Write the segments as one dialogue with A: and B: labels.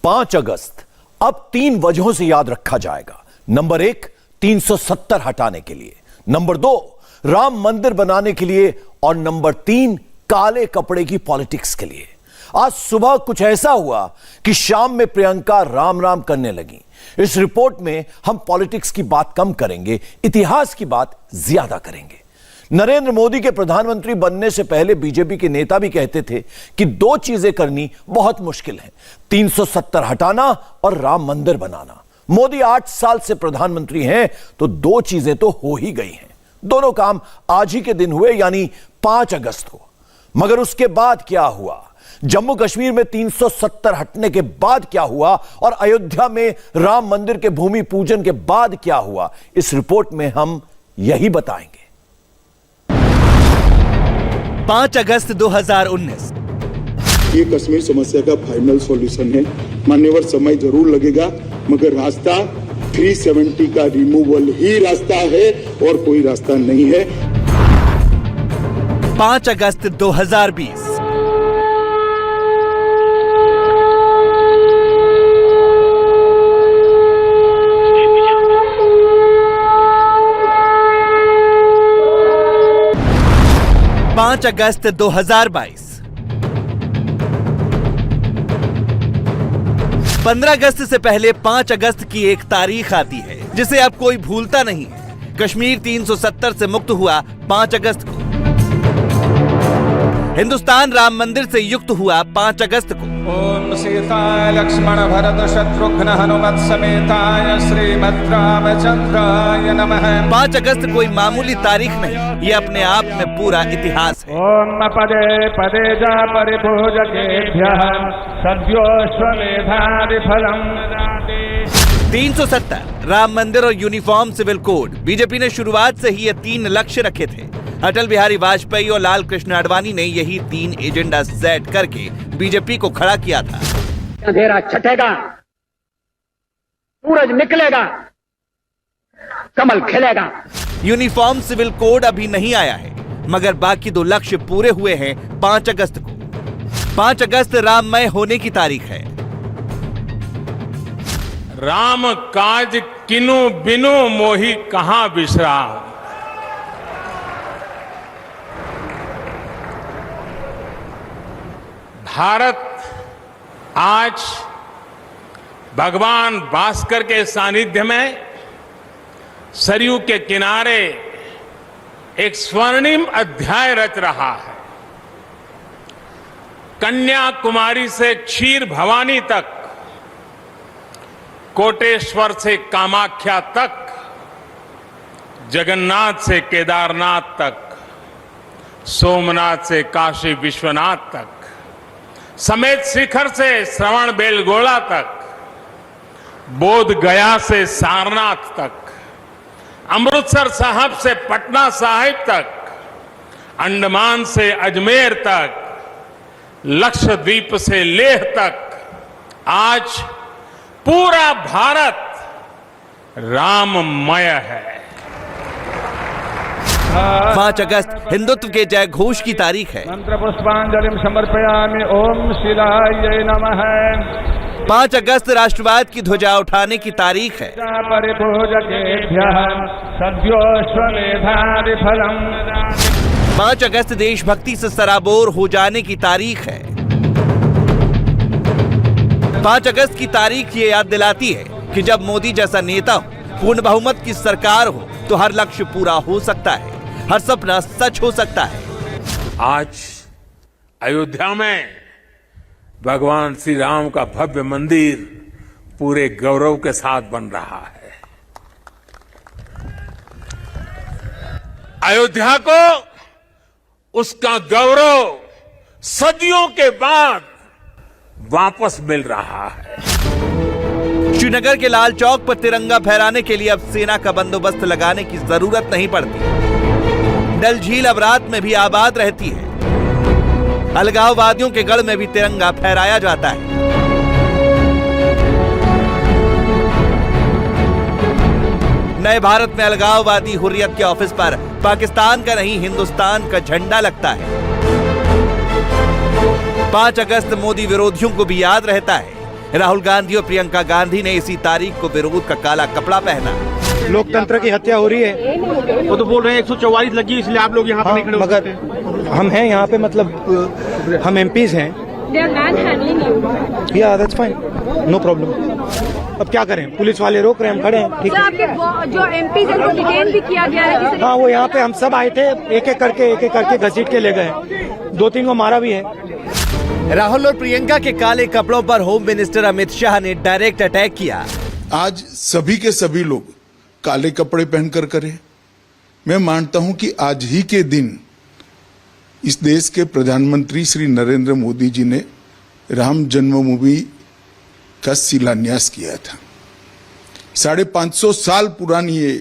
A: 5 अगस्त अब 3 वजहों से याद रखा जाएगा। नंबर 1, 370 हटाने के लिए, नंबर 2, राम मंदिर बनाने के लिए, और नंबर 3, काले कपड़े की पॉलिटिक्स के लिए। आज सुबह कुछ ऐसा हुआ कि शाम में प्रियंका राम राम करने लगी। इस रिपोर्ट में हम पॉलिटिक्स की बात कम करेंगे, इतिहास की बात ज्यादा करेंगे। नरेंद्र मोदी के प्रधानमंत्री बनने से पहले बीजेपी के नेता भी कहते थे कि 2 चीजें करनी बहुत मुश्किल है, 370 हटाना और राम मंदिर बनाना। मोदी 8 साल से प्रधानमंत्री हैं तो 2 चीजें तो हो ही गई हैं। दोनों काम आज ही के दिन हुए, यानी 5 अगस्त को। मगर उसके बाद क्या हुआ? जम्मू कश्मीर में 370 हटने के बाद क्या हुआ और अयोध्या में राम मंदिर के भूमि पूजन के बाद क्या हुआ? इस रिपोर्ट में हम यही बताएंगे।
B: 5 अगस्त 2019।
C: ये कश्मीर समस्या का फाइनल सॉल्यूशन है। मान्यवर समय जरूर लगेगा, मगर रास्ता 370 का रिमूवल ही रास्ता है और कोई रास्ता नहीं है।
B: 5 अगस्त 2020। पांच अगस्त 2022। 15 अगस्त से पहले 5 अगस्त की एक तारीख आती है जिसे अब कोई भूलता नहीं है। कश्मीर 370 से मुक्त हुआ 5 अगस्त को। हिंदुस्तान राम मंदिर से युक्त हुआ 5 अगस्त को।
D: ओम सीताय लक्ष्मण भरत शत्रुघ्न हनुमत समेताय श्रीमद् रामचंद्राय नमः।
B: 5 अगस्त कोई मामूली तारीख नहीं, ये अपने आप में पूरा इतिहास है।
D: ओम पदे पदे जा परिभोजकेभ्यः सद्योश्वमेधादि फलम् ददाति।
B: 370 राम मंदिर और यूनिफॉर्म सिविल कोड। बीजेपी ने शुरुआत से ही ये 3 लक्ष्य रखे थे। अटल बिहारी वाजपेयी और लाल कृष्ण आडवाणी ने यही 3 एजेंडा सेट करके बीजेपी को खड़ा किया था।
E: अंधेरा छटेगा, सूरज निकलेगा, कमल खिलेगा।
B: यूनिफॉर्म सिविल कोड अभी नहीं आया है, मगर बाकी 2 लक्ष्य पूरे हुए हैं 5 अगस्त को। 5 अगस्त राममय होने की तारीख है।
F: राम काज किनु बिनु मोहि कहां बिसरा। भारत आज भगवान भास्कर के सानिध्य में सरयू के किनारे एक स्वर्णिम अध्याय रच रहा है। कन्याकुमारी से क्षीर भवानी तक, कोटेश्वर से कामाख्या तक, जगन्नाथ से केदारनाथ तक, सोमनाथ से काशी विश्वनाथ तक, समेत शिखर से श्रवण बेलगोला तक, बोध गया से सारनाथ तक, अमृतसर साहब से पटना साहिब तक, अंडमान से अजमेर तक, लक्षद्वीप से लेह तक, आज पूरा भारत राममय है।
B: 5 अगस्त हिंदुत्व के जय घोष की तारीख है।
D: मंत्र पुष्पांजलिं समर्पयामि। ओम शिलाय नमः।
B: 5 अगस्त राष्ट्रवाद की ध्वजा उठाने की तारीख है।
D: परिभोजकेभ्यः सद्योश्वमेधादि फलम् ददाति।
B: 5 अगस्त देशभक्ति से सराबोर हो जाने की तारीख है। 5 अगस्त की तारीख ये याद दिलाती है कि जब मोदी जैसा नेता हो, पूर्ण बहुमत की सरकार हो, तो हर लक्ष्य पूरा हो सकता है, हर सपना सच हो सकता है।
F: आज अयोध्या में भगवान श्री राम का भव्य मंदिर पूरे गौरव के साथ बन रहा है। अयोध्या को उसका गौरव सदियों के बाद वापस मिल रहा है।
B: श्रीनगर के लाल चौक पर तिरंगा फहराने के लिए अब सेना का बंदोबस्त लगाने की जरूरत नहीं पड़ती। डल झील अब रात में भी आबाद रहती है। अलगाववादियों के गढ़ में भी तिरंगा फहराया जाता है। नए भारत में अलगाववादी हुर्रियत के ऑफिस पर पाकिस्तान का नहीं हिंदुस्तान का झंडा लगता है। 5 अगस्त मोदी विरोधियों को भी याद रहता है राहुल गांधी और प्रियंका गांधी ने इसी तारीख को विरोध का काला कपड़ा पहना।
G: लोकतंत्र की हत्या हो रही है।
H: वो तो बोल रहे हैं 144 लगी, इसलिए आप लोग यहाँ पर नहीं खड़े हो
G: मगर
H: सकते।
G: हम हैं यहाँ पे, मतलब हम एमपीज हैं। या दैट्स फाइन, नो प्रॉब्लम। अब क्या करें, पुलिस वाले रोक रहे हैं, हम खड़े हैं, ठीक है।
I: आपके जो एमपी हैं उनको डिटेन भी किया गया है।
G: हाँ, वो यहाँ पे हम सब आए थे, एक एक करके घसीट के ले गए, 2-3 को मारा भी है।
B: राहुल और प्रियंका के काले कपड़ों पर होम मिनिस्टर अमित शाह ने डायरेक्ट अटैक किया।
C: आज सभी के सभी लोग काले कपड़े पहनकर करें। मैं मानता हूं कि आज ही के दिन इस देश के प्रधानमंत्री श्री नरेंद्र मोदी जी ने राम जन्मभूमि का शिलान्यास किया था। 550 साल पुरानी ये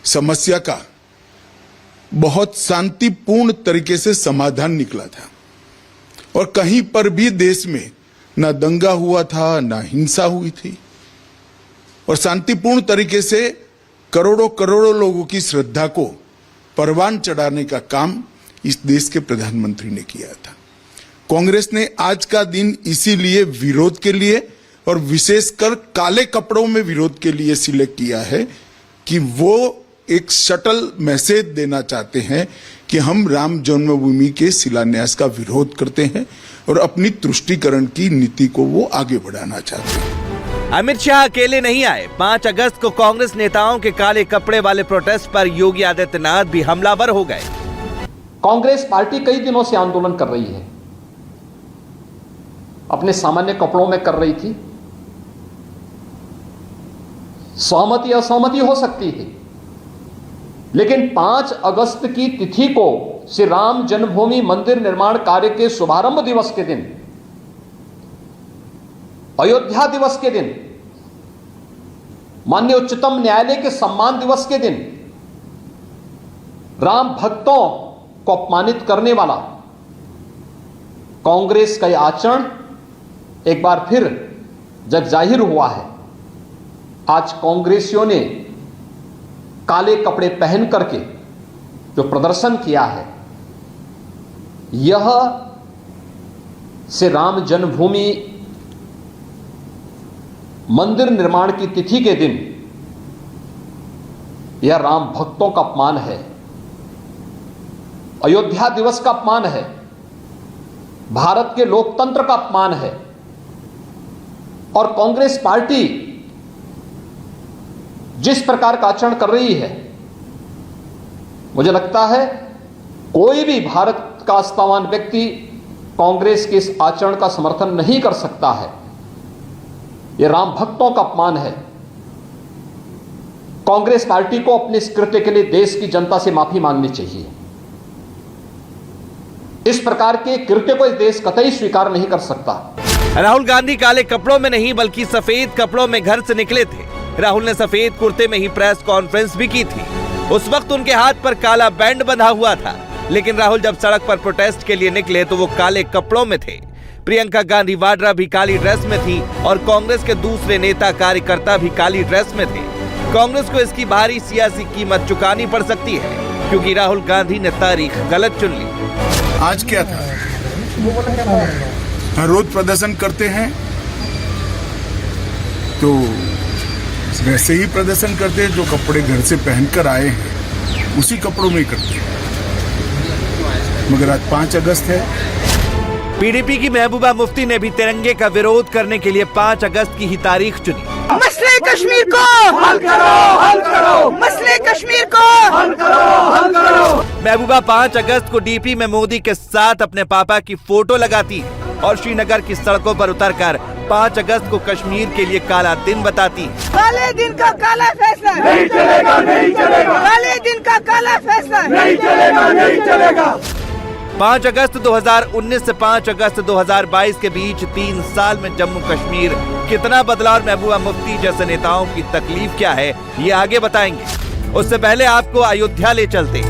C: समस्या का बहुत शांतिपूर्ण तरीके से समाधान निकला था और कहीं पर भी देश में ना दंगा हुआ था, ना हिंसा हुई थी और शांतिपूर्ण तरीके से करोड़ों लोगों की श्रद्धा को परवान चढ़ाने का काम इस देश के प्रधानमंत्री ने किया था। कांग्रेस ने आज का दिन इसीलिए विरोध के लिए और विशेषकर काले कपड़ों में विरोध के लिए सिलेक्ट किया है कि वो एक शटल मैसेज देना चाहते हैं कि हम राम जन्मभूमि के शिलान्यास का विरोध करते हैं और अपनी तुष्टीकरण की नीति को वो आगे बढ़ाना चाहते हैं।
B: अमित शाह अकेले नहीं आए। 5 अगस्त को कांग्रेस नेताओं के काले कपड़े वाले प्रोटेस्ट पर योगी आदित्यनाथ भी हमलावर हो गए।
E: कांग्रेस पार्टी कई दिनों से आंदोलन कर रही है, अपने सामान्य कपड़ों में कर रही थी। सहमति असहमति हो सकती है, लेकिन 5 अगस्त की तिथि को श्री राम जन्मभूमि मंदिर निर्माण कार्य के शुभारंभ दिवस के दिन, अयोध्या दिवस के दिन, माननीय उच्चतम न्यायालय के सम्मान दिवस के दिन राम भक्तों को अपमानित करने वाला कांग्रेस का यह आचरण एक बार फिर जग जाहिर हुआ है। आज कांग्रेसियों ने काले कपड़े पहन करके जो प्रदर्शन किया है, यह से राम जन्मभूमि मंदिर निर्माण की तिथि के दिन यह राम भक्तों का अपमान है, अयोध्या दिवस का अपमान है, भारत के लोकतंत्र का अपमान है। और कांग्रेस पार्टी जिस प्रकार का आचरण कर रही है, मुझे लगता है कोई भी भारत का आस्थावान व्यक्ति कांग्रेस के इस आचरण का समर्थन नहीं कर सकता है। यह राम भक्तों का अपमान है। कांग्रेस पार्टी को अपने इस कृत्य के लिए देश की जनता से माफी मांगनी चाहिए। इस प्रकार के कृत्य को इस देश कतई स्वीकार नहीं कर सकता।
B: राहुल गांधी काले कपड़ों में नहीं बल्कि सफेद कपड़ों में घर से निकले थे। राहुल ने सफेद कुर्ते में ही प्रेस कॉन्फ्रेंस भी की थी। उस वक्त उनके हाथ पर काला बैंड बंधा हुआ था, लेकिन राहुल जब सड़क पर प्रोटेस्ट के लिए निकले तो वो काले कपड़ों में थे। प्रियंका गांधी वाड्रा भी काली ड्रेस में थी और कांग्रेस के दूसरे नेता कार्यकर्ता भी काली ड्रेस में थे। कांग्रेस को इसकी भारी सियासी कीमत चुकानी पड़ सकती है, क्योंकि राहुल गांधी ने तारीख गलत चुन ली।
C: आज क्या था, हर रोज प्रदर्शन करते हैं तो वैसे ही प्रदर्शन करते हैं, जो कपड़े घर से पहनकर आए हैं उसी कपड़ों में ही करते हैं। मगर आज 5 अगस्त है।
B: पीडीपी की महबूबा मुफ्ती ने भी तिरंगे का विरोध करने के लिए 5 अगस्त की ही तारीख चुनी।
J: मसले कश्मीर को हल करो, हल करो, मसले कश्मीर को हल करो, हल करो।
B: महबूबा 5 अगस्त को डीपी में मोदी के साथ अपने पापा की फोटो लगाती है और श्रीनगर की सड़कों पर उतरकर 5 अगस्त को कश्मीर के लिए काला दिन बताती है।
J: काले दिन का काला फैसला नहीं चलेगा, नहीं चलेगा। काले दिन का काला फैसला नहीं चलेगा, नहीं चलेगा।
B: 5 अगस्त 2019 से 5 अगस्त 2022 के बीच 3 साल में जम्मू कश्मीर कितना बदला और महबूबा मुफ्ती जैसे नेताओं की तकलीफ क्या है, ये आगे बताएंगे। उससे पहले आपको अयोध्या ले चलते।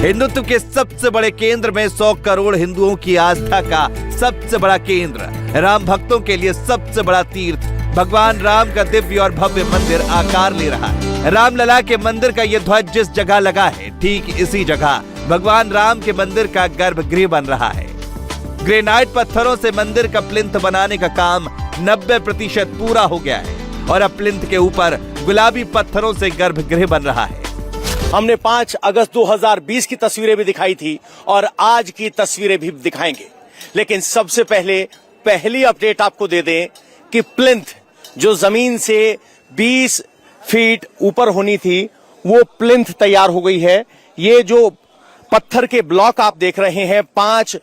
B: हिंदुत्व के सबसे बड़े केंद्र में 100 करोड़ हिंदुओं की आस्था का सबसे बड़ा केंद्र, राम भक्तों के लिए सबसे बड़ा तीर्थ भगवान राम का दिव्य और भव्य मंदिर आकार ले रहा है। रामलला के मंदिर का यह ध्वज जिस जगह लगा है, ठीक इसी जगह भगवान राम के मंदिर का गर्भगृह बन रहा है। ग्रेनाइट पत्थरों से मंदिर का प्लिंथ बनाने का काम 90% पूरा हो गया है और अब प्लिंथ के ऊपर गुलाबी पत्थरों से गर्भगृह बन रहा है।
K: हमने 5 अगस्त 2020 की तस्वीरें भी दिखाई थी और आज की तस्वीरें भी दिखाएंगे, लेकिन सबसे पहले पहली अपडेट आपको दे दें कि प्लिंथ जो जमीन से 20 फीट ऊपर होनी थी, वो प्लिंथ तैयार हो गई है। ये जो पत्थर के ब्लॉक आप देख रहे हैं 5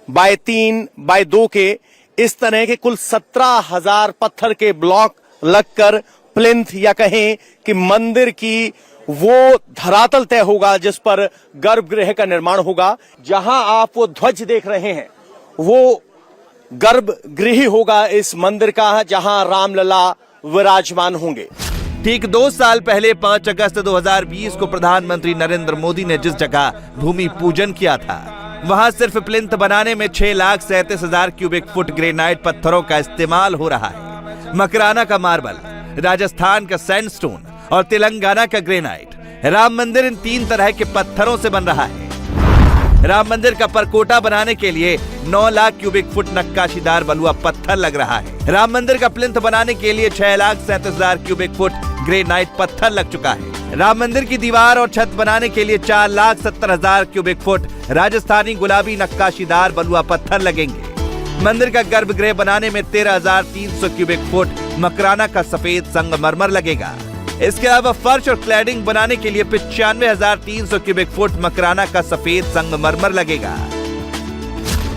K: बाय 3 बाय 2 के, इस तरह के कुल 17,000 पत्थर के ब्लॉक लगकर प्लिंथ या कहें कि मंदिर की वो धरातल तय होगा जिस पर गर्भगृह का निर्माण होगा। जहां आप वो ध्वज देख रहे हैं वो गर्भगृह होगा इस मंदिर का, जहां रामलला विराजमान होंगे।
B: ठीक 2 साल पहले 5 अगस्त 2020 को प्रधानमंत्री नरेंद्र मोदी ने जिस जगह भूमि पूजन किया था, वहां सिर्फ प्लिंथ बनाने में 6,37,000 क्यूबिक फुट ग्रेनाइट पत्थरों का इस्तेमाल हो रहा है। मकराना का मार्बल, राजस्थान का सैंडस्टोन और तेलंगाना का ग्रेनाइट। राम मंदिर इन 3 तरह के पत्थरों से बन रहा है। राम मंदिर का परकोटा बनाने के लिए 9 लाख क्यूबिक फुट नक्काशीदार बलुआ पत्थर लग रहा है। राम मंदिर का प्लिंथ बनाने के लिए 6,37,000 क्यूबिक फुट ग्रेनाइट पत्थर लग चुका है। राम मंदिर की दीवार और छत बनाने के लिए 4,70,000 क्यूबिक फुट राजस्थानी गुलाबी नक्काशीदार बलुआ पत्थर लगेंगे। मंदिर का गर्भगृह बनाने में 13,300 क्यूबिक फुट मकराना का सफेद संगमरमर लगेगा। इसके अलावा फर्श और क्लैडिंग बनाने के लिए 95,300 क्यूबिक फुट मकराना का सफेद संगमरमर लगेगा।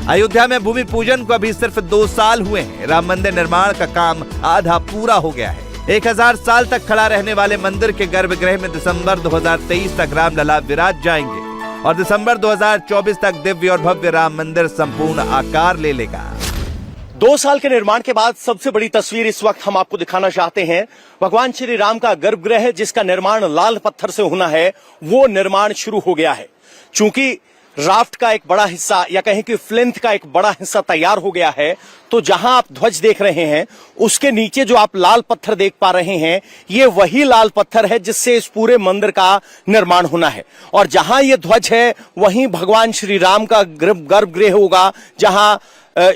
B: अयोध्या में भूमि पूजन को अभी सिर्फ 2 साल हुए हैं। राम मंदिर निर्माण का काम आधा पूरा हो गया है। 1000 साल तक खड़ा रहने वाले मंदिर के गर्भगृह में दिसंबर 2023 तक रामलला विराज जाएंगे और दिसंबर 2024 तक दिव्य और भव्य राम मंदिर संपूर्ण आकार ले लेगा।
K: 2 साल के निर्माण के बाद सबसे बड़ी तस्वीर इस वक्त हम आपको दिखाना चाहते हैं। भगवान श्री राम का गर्भगृह जिसका निर्माण लाल पत्थर से होना है, वो निर्माण शुरू हो गया है। चूंकि राफ्ट का एक बड़ा हिस्सा या कहें कि प्लिंथ का एक बड़ा हिस्सा तैयार हो गया है, तो जहां आप ध्वज देख रहे हैं उसके नीचे जो आप लाल पत्थर देख पा रहे हैं, ये वही लाल पत्थर है जिससे इस पूरे मंदिर का निर्माण होना है। और जहां ये ध्वज है वहीं भगवान श्री राम का गर्भगृह होगा, जहां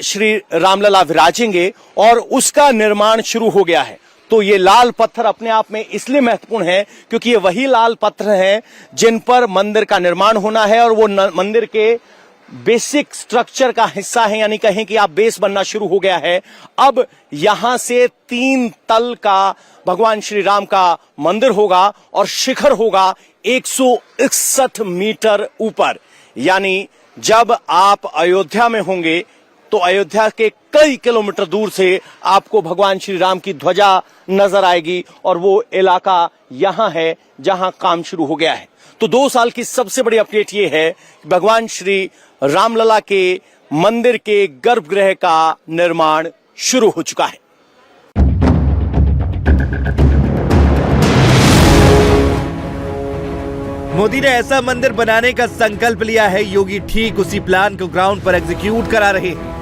K: श्री रामलला विराजेंगे और उसका निर्माण शुरू हो गया है। तो ये लाल पत्थर अपने आप में इसलिए महत्वपूर्ण है क्योंकि ये वही लाल पत्थर हैं जिन पर मंदिर का निर्माण होना है और वो मंदिर के बेसिक स्ट्रक्चर का हिस्सा है, यानी कहें कि आप बेस बनना शुरू हो गया है। अब यहां से 3 तल का भगवान श्री राम का मंदिर होगा और शिखर होगा 161 मीटर ऊपर। यानी जब आप अयोध्या में होंगे तो अयोध्या के कई किलोमीटर दूर से आपको भगवान श्री राम की ध्वजा नजर आएगी और वो इलाका यहां है जहां काम शुरू हो गया है। तो 2 साल की सबसे बड़ी अपडेट ये है कि भगवान श्री रामलला के मंदिर के गर्भगृह का निर्माण शुरू हो चुका है।
B: मोदी ने ऐसा मंदिर बनाने का संकल्प लिया है, योगी ठीक उसी प्लान को ग्राउंड पर एग्जीक्यूट करा रहे हैं।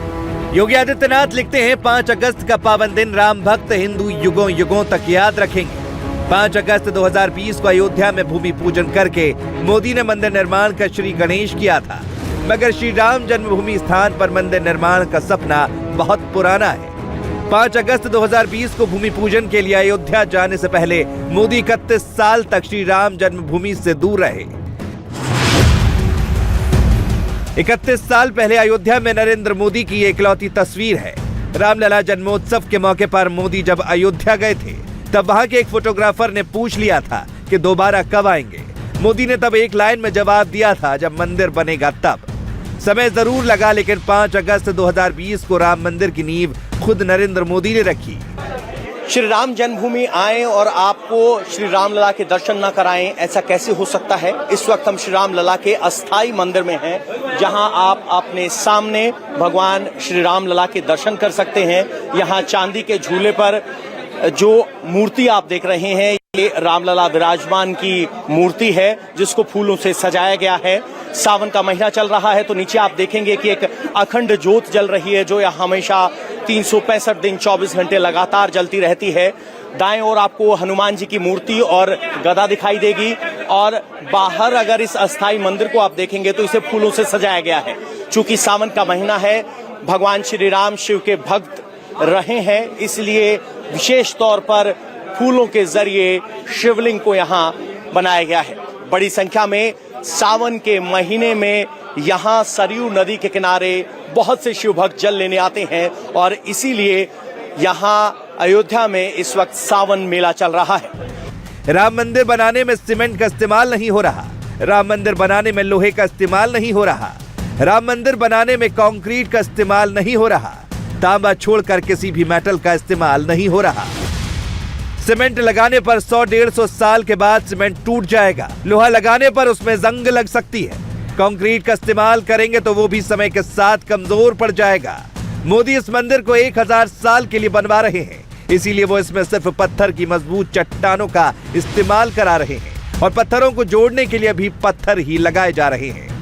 B: योगी आदित्यनाथ लिखते हैं 5 अगस्त का पावन दिन राम भक्त हिंदू युगों युगों तक याद रखेंगे। 5 अगस्त 2020 को अयोध्या में भूमि पूजन करके मोदी ने मंदिर निर्माण का श्री गणेश किया था, मगर श्री राम जन्मभूमि स्थान पर मंदिर निर्माण का सपना बहुत पुराना है। 5 अगस्त 2020 को भूमि पूजन के लिए अयोध्या जाने से पहले मोदी 31 साल तक श्री राम जन्मभूमि से दूर रहे। 31 साल पहले अयोध्या में नरेंद्र मोदी की इकलौती तस्वीर है। रामलला जन्मोत्सव के मौके पर मोदी जब अयोध्या गए थे तब वहां के एक फोटोग्राफर ने पूछ लिया था कि दोबारा कब आएंगे। मोदी ने तब एक लाइन में जवाब दिया था, जब मंदिर बनेगा तब। समय जरूर लगा, लेकिन 5 अगस्त 2020 को राम मंदिर की नींव खुद नरेंद्र मोदी ने रखी।
K: श्री राम जन्मभूमि आए और आपको श्री रामलला के दर्शन न कराएं, ऐसा कैसे हो सकता है। इस वक्त हम श्री रामलला के अस्थाई मंदिर में हैं, जहां आप अपने सामने भगवान श्री रामलला के दर्शन कर सकते हैं। यहां चांदी के झूले पर जो मूर्ति आप देख रहे हैं, ये रामलला विराजमान की मूर्ति है जिसको फूलों से सजाया गया है। सावन का महीना चल रहा है तो नीचे आप देखेंगे कि एक अखंड ज्योत जल रही है जो हमेशा 365 दिन 24 घंटे लगातार जलती रहती है। दाएं ओर आपको हनुमान जी की मूर्ति और गदा दिखाई देगी और बाहर अगर इस अस्थाई मंदिर को आप देखेंगे तो इसे फूलों से सजाया गया है। चूंकि सावन का महीना है, भगवान श्री राम शिव के भक्त रहे हैं, इसलिए विशेष तौर पर फूलों के जरिए शिवलिंग को यहाँ बनाया गया है। बड़ी संख्या में सावन के महीने में यहाँ सरयू नदी के किनारे बहुत से शिव भक्त जल लेने आते हैं और इसीलिए यहाँ अयोध्या में इस वक्त सावन मेला चल रहा है।
B: राम मंदिर बनाने में सीमेंट का इस्तेमाल नहीं हो रहा, राम मंदिर बनाने में लोहे का इस्तेमाल नहीं हो रहा, राम मंदिर बनाने में कंक्रीट का इस्तेमाल नहीं हो रहा, तांबा छोड़कर किसी भी मेटल का इस्तेमाल नहीं हो रहा। सीमेंट लगाने पर 100-150 साल के बाद सीमेंट टूट जाएगा, लोहा लगाने पर उसमें जंग लग सकती है, कंक्रीट का इस्तेमाल करेंगे तो वो भी समय के साथ कमजोर पड़ जाएगा। मोदी इस मंदिर को 1000 साल के लिए बनवा रहे हैं, इसीलिए वो इसमें सिर्फ पत्थर की मजबूत चट्टानों का इस्तेमाल करा रहे हैं और पत्थरों को जोड़ने के लिए भी पत्थर ही लगाए जा रहे हैं।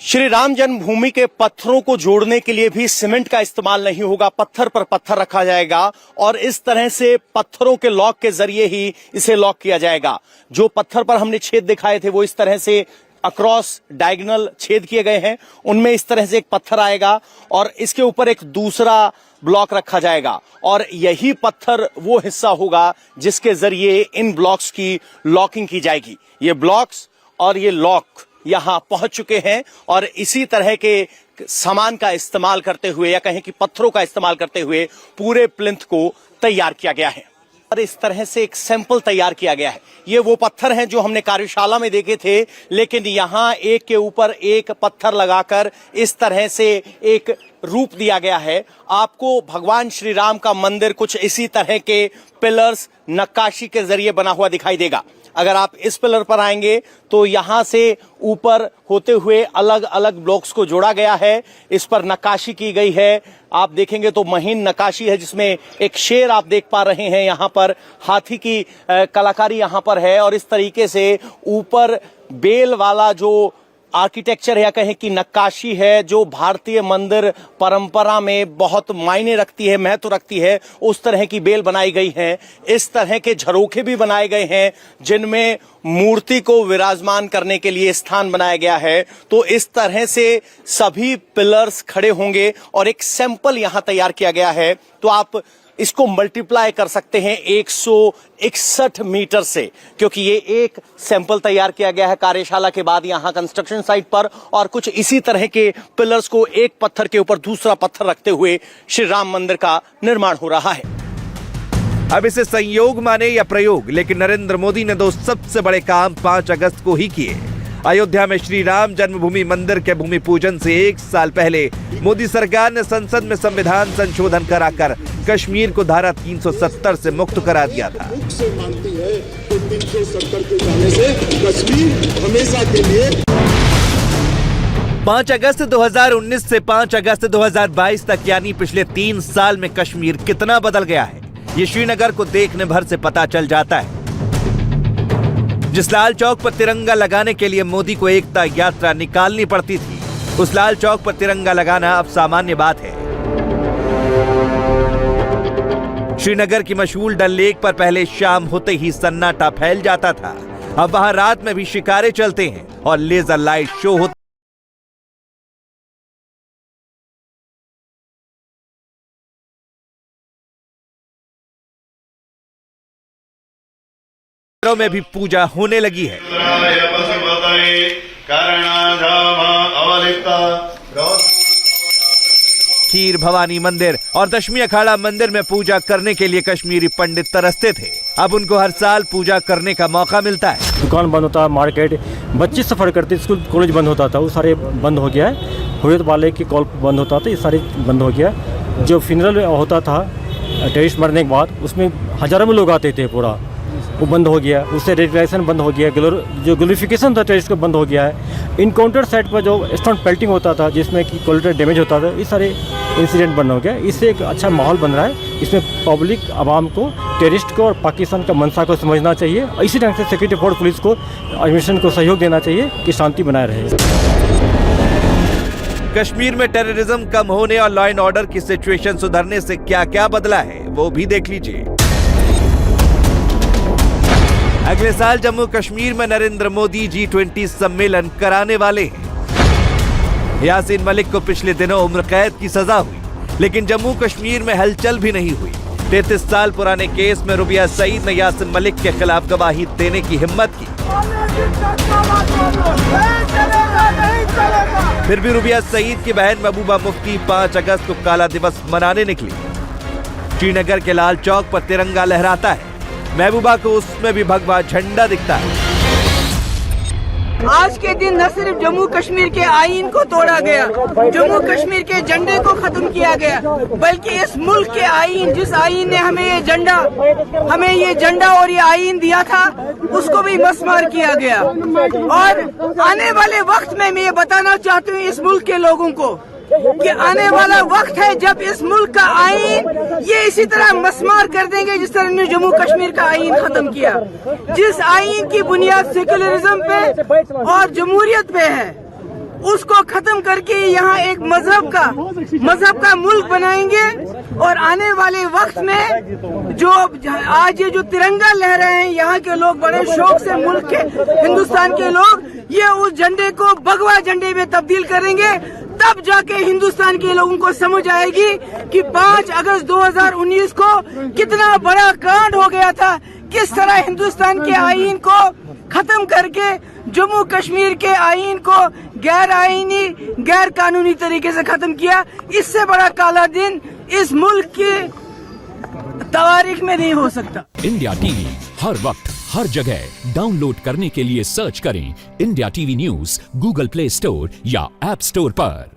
K: श्री राम जन्मभूमि के पत्थरों को जोड़ने के लिए भी सीमेंट का इस्तेमाल नहीं होगा, पत्थर पर पत्थर रखा जाएगा और इस तरह से पत्थरों के लॉक के जरिए ही इसे लॉक किया जाएगा। जो पत्थर पर हमने छेद दिखाए थे वो इस तरह से अक्रॉस डायगोनल छेद किए गए हैं, उनमें इस तरह से एक पत्थर आएगा और इसके ऊपर एक दूसरा ब्लॉक रखा जाएगा और यही पत्थर वो हिस्सा होगा जिसके जरिए इन ब्लॉक्स की लॉकिंग की जाएगी। ये ब्लॉक्स और ये लॉक यहां पहुंच चुके हैं और इसी तरह के सामान का इस्तेमाल करते हुए या कहें कि पत्थरों का इस्तेमाल करते हुए पूरे प्लिंथ को तैयार किया गया है और इस तरह से एक सैंपल तैयार किया गया है। ये वो पत्थर हैं जो हमने कार्यशाला में देखे थे, लेकिन यहां एक के ऊपर एक पत्थर लगाकर इस तरह से एक रूप दिया गया है। आपको भगवान श्री राम का मंदिर कुछ इसी तरह के पिलर्स नक्काशी के जरिए बना हुआ दिखाई देगा। अगर आप इस पिलर पर आएंगे तो यहां से ऊपर होते हुए अलग अलग ब्लॉक्स को जोड़ा गया है, इस पर नक्काशी की गई है। आप देखेंगे तो महीन नक्काशी है जिसमें एक शेर आप देख पा रहे हैं, यहां पर हाथी की कलाकारी यहां पर है और इस तरीके से ऊपर बेल वाला जो आर्किटेक्चर या कहें कि नक्काशी है जो भारतीय मंदिर परंपरा में बहुत मायने रखती है, महत्व रखती है, उस तरह की बेल बनाई गई है। इस तरह के झरोखे भी बनाए गए हैं जिनमें मूर्ति को विराजमान करने के लिए स्थान बनाया गया है। तो इस तरह से सभी पिलर्स खड़े होंगे और एक सैंपल यहां तैयार किया गया है। तो आप इसको मल्टीप्लाई कर सकते हैं 161 मीटर से, क्योंकि ये एक सैंपल तैयार किया गया है कार्यशाला के बाद यहां कंस्ट्रक्शन साइट पर और कुछ इसी तरह के पिलर्स को एक पत्थर के ऊपर दूसरा पत्थर रखते हुए श्री राम मंदिर का निर्माण हो रहा है।
B: अब इसे संयोग माने या प्रयोग, लेकिन नरेंद्र मोदी ने दो सबसे बड़े काम 5 अगस्त को ही किए। अयोध्या में श्री राम जन्मभूमि मंदिर के भूमि पूजन से 1 साल पहले मोदी सरकार ने संसद में संविधान संशोधन कराकर कश्मीर को धारा 370 से मुक्त करा दिया था। 5 अगस्त 2019 से 5 अगस्त 2022 तक यानी पिछले 3 साल में कश्मीर कितना बदल गया है, ये श्रीनगर को देखने भर से पता चल जाता है। जिस लाल चौक पर तिरंगा लगाने के लिए मोदी को एकता यात्रा निकालनी पड़ती थी, उस लाल चौक पर तिरंगा लगाना अब सामान्य बात है। श्रीनगर की मशहूर डल लेक पर पहले शाम होते ही सन्नाटा फैल जाता था, अब वहां रात में भी शिकारे चलते हैं और लेजर लाइट शो होते में भी पूजा होने लगी है। खीर भवानी मंदिर और दशमी अखाड़ा मंदिर में पूजा करने के लिए कश्मीरी पंडित तरसते थे, अब उनको हर साल पूजा करने का मौका मिलता है।
L: दुकान बंद होता है, मार्केट, बच्चे सफर करते, स्कूल कॉलेज बंद होता था, वो सारे बंद हो गया है। हुर्रियत वाले की कॉल बंद होता था, ये सारे बंद हो गया। जो फ्यूनरल होता था टेररिस्ट मरने के बाद, उसमें हजारों में लोग आते थे, पूरा वो बंद हो गया। उससे रेडिएशन बंद हो गया, जो ग्लोरिफिकेशन था टेररिस्ट का बंद हो गया है। इनकाउंटर साइट पर जो स्टोन पेल्टिंग होता था जिसमें कि कोलेटरल डैमेज होता था, ये सारे इंसिडेंट बंद हो गया। इससे एक अच्छा माहौल बन रहा है। इसमें पब्लिक आवाम को टेररिस्ट को और पाकिस्तान का मंशा को समझना चाहिए। इसी ढंग से सिक्योरिटी फोर्स पुलिस को एडमिनिस्ट्रेशन को सहयोग देना चाहिए कि शांति बनाए रहे।
B: कश्मीर में टेररिज्म कम होने और लॉ एंड ऑर्डर की सिचुएशन सुधरने से क्या क्या बदला है वो भी देख लीजिए। अगले साल जम्मू कश्मीर में नरेंद्र मोदी G20 सम्मेलन कराने वाले हैं। यासीन मलिक को पिछले दिनों उम्र कैद की सजा हुई, लेकिन जम्मू कश्मीर में हलचल भी नहीं हुई। 33 साल पुराने केस में रुबिया सईद ने यासीन मलिक के खिलाफ गवाही देने की हिम्मत की। फिर भी रुबिया सईद की बहन महबूबा मुफ्ती 5 अगस्त को काला दिवस मनाने निकली। श्रीनगर के लाल चौक पर तिरंगा लहराता है। महबूबा को उसमें भी भगवा झंडा दिखता है।
J: आज के दिन न सिर्फ जम्मू कश्मीर के आईन को तोड़ा गया, जम्मू कश्मीर के झंडे को खत्म किया गया, बल्कि इस मुल्क के आईन, जिस आईन ने हमें ये झंडा और ये आईन दिया था, उसको भी मस्मार किया गया। और आने वाले वक्त में मैं ये बताना चाहती हूँ इस मुल्क के लोगों को कि आने वाला वक्त है जब इस मुल्क का आईन ये इसी तरह मस्मार कर देंगे जिस तरह ने जम्मू कश्मीर का आईन खत्म किया। जिस आईन की बुनियाद सेक्युलरिज्म पे और जमहूरियत पे है, उसको खत्म करके यहाँ एक मजहब का मुल्क बनाएंगे। और आने वाले वक्त में जो आज ये जो तिरंगा लहरा है, यहाँ के लोग बड़े शौक से मुल्क के हिंदुस्तान के लोग ये उस झंडे को भगवा झंडे में तब्दील करेंगे। तब जाके हिंदुस्तान के लोगों को समझ आएगी कि 5 अगस्त 2019 को कितना बड़ा कांड हो गया था, किस तरह हिंदुस्तान के आईन को खत्म करके जम्मू कश्मीर के आईन को गैर आईनी, गैर कानूनी तरीके से खत्म किया। इससे बड़ा काला दिन इस मुल्क की तारीख में नहीं हो सकता।
M: इंडिया टीवी हर वक्त हर जगह डाउनलोड करने के लिए सर्च करें India TV news Google play store या ऐप स्टोर पर।